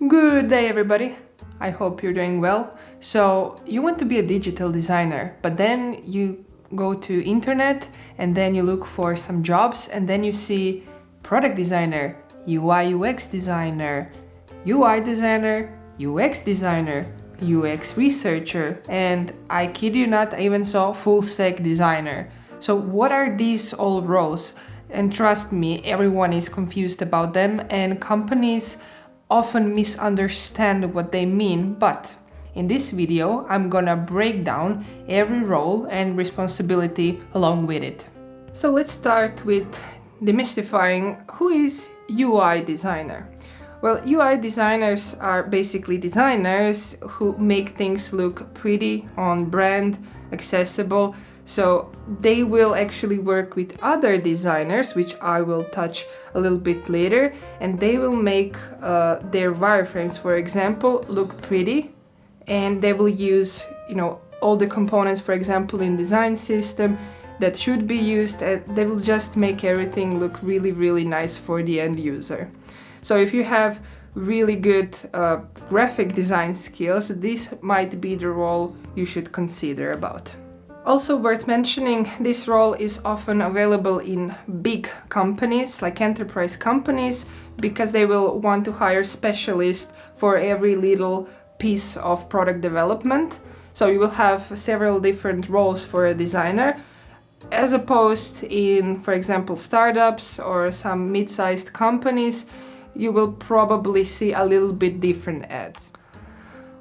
Good day, everybody. I hope you're doing well. So you want to be a digital designer, but then you go to internet and then you look for some jobs and then you see product designer, UI UX designer, UI designer, UX designer, UX researcher, and I kid you not, I even saw full stack designer. So what are these all roles? And trust me, everyone is confused about them and companies often misunderstand what they mean, but in this video I'm gonna break down every role and responsibility along with it. So let's start with demystifying who is UI designer. Well, UI designers are basically designers who make things look pretty, on brand, accessible. So they will actually work with other designers, which I will touch a little bit later, and they will make their wireframes, for example, look pretty, and they will use, all the components, for example, in design system that should be used, and they will just make everything look really, really nice for the end user. So if you have really good graphic design skills, this might be the role you should consider about. Also worth mentioning, this role is often available in big companies, like enterprise companies, because they will want to hire specialists for every little piece of product development. So you will have several different roles for a designer, as opposed in, for example, startups or some mid-sized companies, you will probably see a little bit different ads.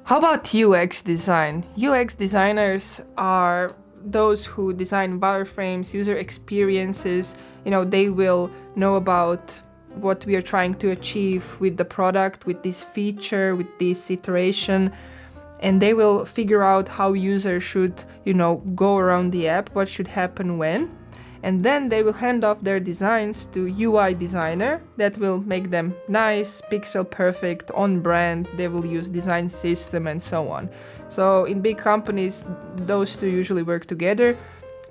How about UX design? UX designers are those who design wireframes, user experiences. They will know about what we are trying to achieve with the product, with this feature, with this iteration, and they will figure out how users should, go around the app, what should happen when. And then they will hand off their designs to UI designer that will make them nice, pixel perfect, on brand. They will use design system and so on. So in big companies, those two usually work together.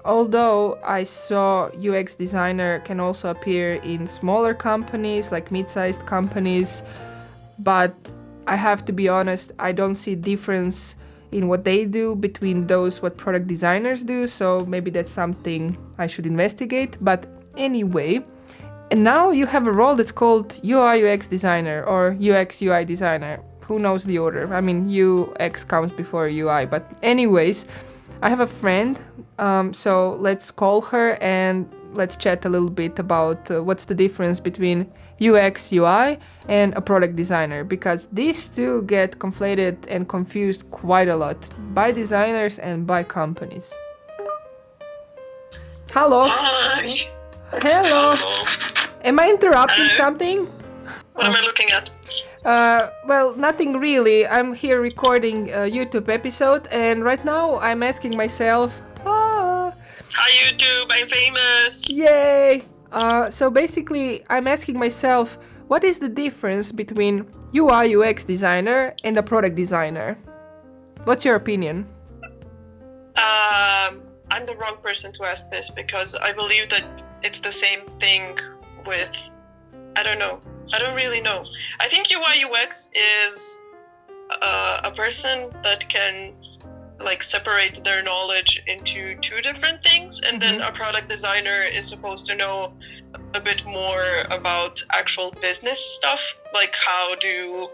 Although I saw UX designer can also appear in smaller companies, like mid-sized companies. But I have to be honest, I don't see difference in what they do between those what product designers do, so maybe that's something I should investigate. But anyway, and now you have a role that's called UI UX designer or UX UI designer. Who knows the order? I mean, UX comes before UI, but anyways, I have a friend, so let's call her and let's chat a little bit about what's the difference between UX, UI and a product designer, because these two get conflated and confused quite a lot by designers and by companies. Hello. Hi. Hello. Am I interrupting something? What am I looking at? Well, nothing really. I'm here recording a YouTube episode and right now I'm asking myself, Hi YouTube, I'm famous! Yay! So basically, I'm asking myself, what is the difference between UI UX designer and a product designer? What's your opinion? I'm the wrong person to ask this because I believe that it's the same thing with, I don't really know. I think UI UX is a person that can separate their knowledge into two different things, and then a product designer is supposed to know a bit more about actual business stuff, like how do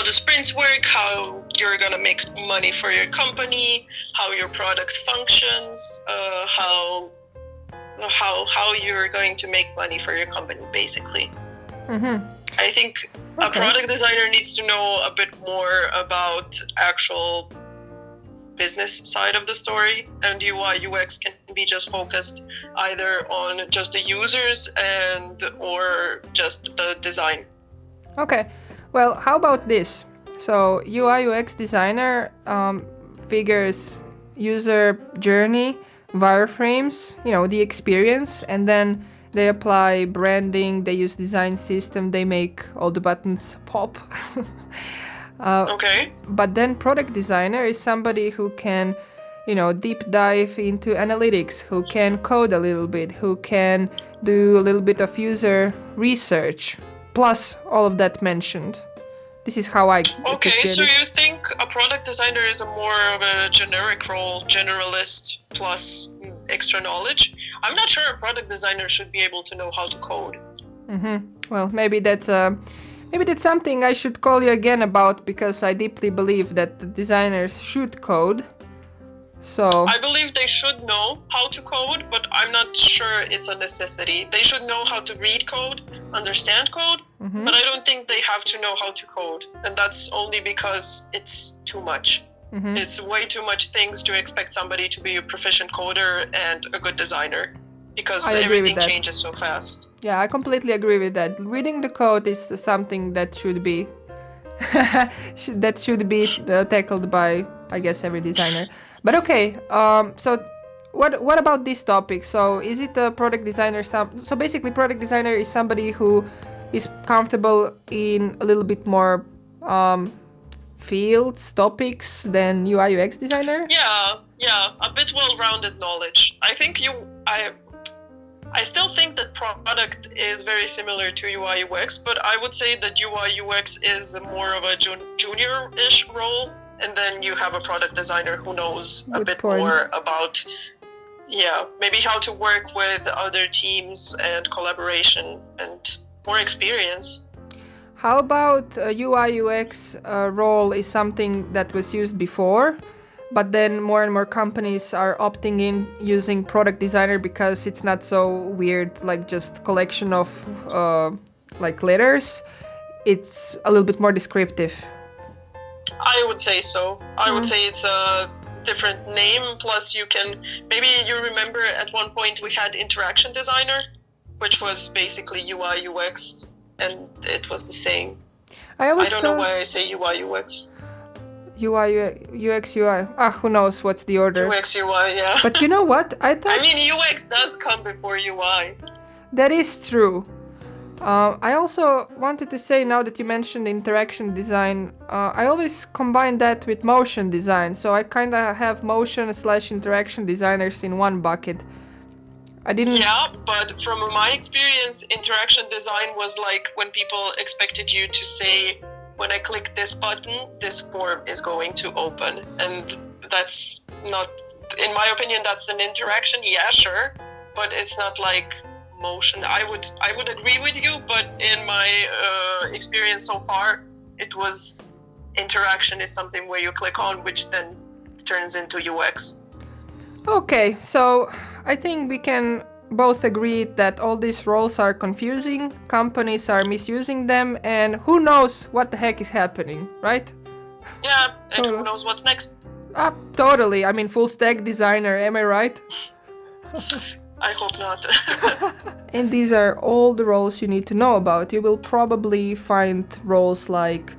sprints work, how you're gonna make money for your company, how your product functions, how you're going to make money for your company, basically. I think a product designer needs to know a bit more about actual business side of the story, and UI UX can be just focused either on just the users or just the design. Okay, well, how about this? So UI UX designer figures user journey, wireframes, the experience, and then they apply branding, they use design system, they make all the buttons pop. Okay. But then product designer is somebody who can, deep dive into analytics, who can code a little bit, who can do a little bit of user research, plus all of that mentioned. This is how I Okay, so you think a product designer is a more of a generic role, generalist plus extra knowledge? I'm not sure a product designer should be able to know how to code. Well, maybe that's something I should call you again about, because I deeply believe that the designers should code. So I believe they should know how to code, but I'm not sure it's a necessity. They should know how to read code, understand code, but I don't think they have to know how to code. And that's only because it's too much. It's way too much things to expect somebody to be a proficient coder and a good designer, because everything changes so fast. Yeah, I completely agree with that. Reading the code is something that should be tackled by, I guess, every designer. But okay, so what about this topic? So is it a product designer? So basically, product designer is somebody who is comfortable in a little bit more fields, topics than UI UX designer? Yeah, a bit well-rounded knowledge. I still think that product is very similar to UI UX, but I would say that UI UX is more of a junior-ish role, and then you have a product designer who knows a bit more about, maybe how to work with other teams and collaboration and more experience. How about a UI UX role is something that was used before, but then more and more companies are opting in using product designer because it's not so weird, like just collection of like letters. It's a little bit more descriptive. I would say so. I would say it's a different name. Plus, maybe you remember at one point we had interaction designer, which was basically UI UX, and it was the same. I don't know why I say UI UX. UI, UX, UI. Who knows what's the order? UX, UI, yeah. But you know what? I mean, UX does come before UI. That is true. I also wanted to say, now that you mentioned interaction design, I always combine that with motion design. So I kind of have motion/interaction designers in one bucket. Yeah, but from my experience, interaction design was like when people expected you to say, when I click this button, this form is going to open. And that's not, in my opinion, that's an interaction. Yeah, sure. But it's not like motion. I would agree with you, but in my experience so far, it was interaction is something where you click on, which then turns into UX. Okay, so I think we can both agree that all these roles are confusing, companies are misusing them, and who knows what the heck is happening, right? Yeah, and who knows what's next? Totally. I mean, full stack designer, am I right? I hope not. And these are all the roles you need to know about. You will probably find roles like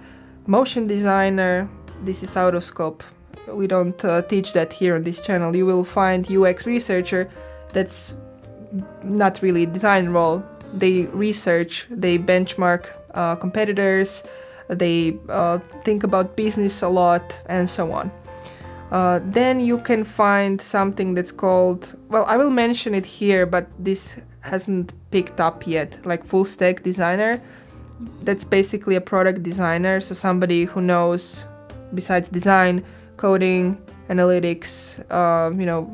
motion designer. This is out of scope. We don't teach that here on this channel. You will find UX researcher. That's not really a design role. They research, they benchmark competitors, they think about business a lot, and so on. Then you can find something that's called, well, I will mention it here, but this hasn't picked up yet, like full stack designer. That's basically a product designer, so somebody who knows, besides design, coding, analytics,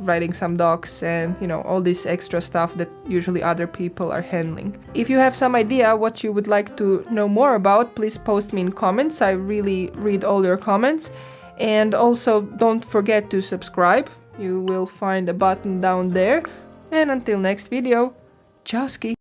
writing some docs, and all this extra stuff that usually other people are handling. If you have some idea what you would like to know more about, please post me in comments. I really read all your comments. And also don't forget to subscribe. You will find a button down there. And until next video, ciao ski!